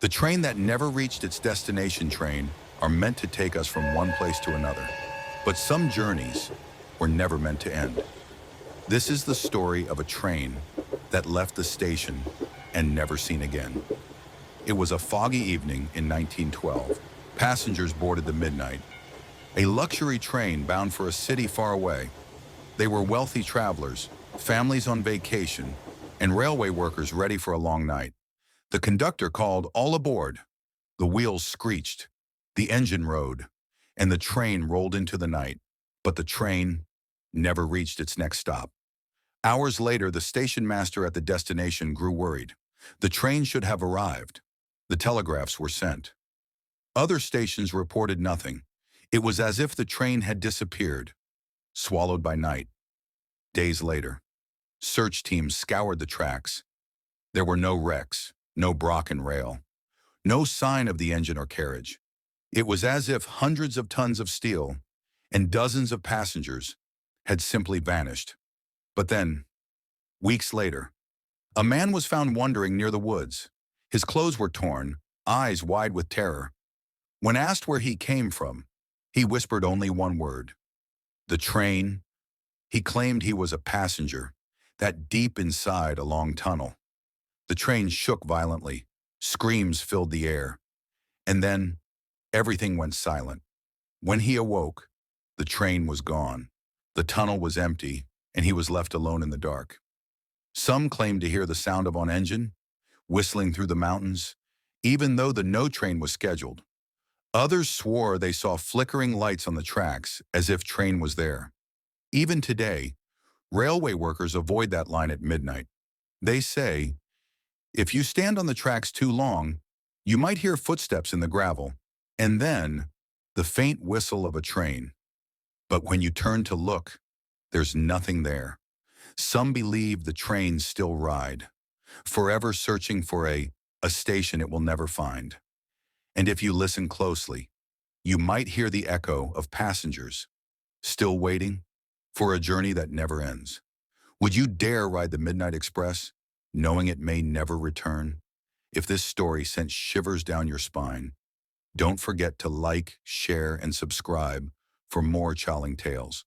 The train that never reached its destination train are meant to take us from one place to another. But some journeys were never meant to end. This is the story of a train that left the station and never seen again. It was a foggy evening in 1912. Passengers boarded the Midnight, a luxury train bound for a city far away. They were wealthy travelers, families on vacation, and railway workers ready for a long night. The conductor called all aboard. The wheels screeched, the engine rode, and the train rolled into the night. But the train never reached its next stop. Hours later, the station master at the destination grew worried. The train should have arrived. The telegraphs were sent. Other stations reported nothing. It was as if the train had disappeared, swallowed by night. Days later, search teams scoured the tracks. There were no wrecks, no broken rail, no sign of the engine or carriage. It was as if hundreds of tons of steel and dozens of passengers had simply vanished. But then, weeks later, a man was found wandering near the woods. His clothes were torn, eyes wide with terror. When asked where he came from, he whispered only one word: the train. He claimed he was a passenger, that deep inside a long tunnel. The train shook violently, screams filled the air, and then everything went silent. When he awoke, the train was gone. The tunnel was empty, and he was left alone in the dark. Some claimed to hear the sound of an engine whistling through the mountains, even though the no train was scheduled. Others swore they saw flickering lights on the tracks as if train was there. Even today, railway workers avoid that line at midnight. They say, if you stand on the tracks too long, you might hear footsteps in the gravel, and then the faint whistle of a train. But when you turn to look, there's nothing there. Some believe the trains still ride, forever searching for a station it will never find. And if you listen closely, you might hear the echo of passengers still waiting for a journey that never ends. Would you dare ride the Midnight Express, knowing it may never return? If this story sent shivers down your spine, don't forget to like, share, and subscribe for more chilling tales.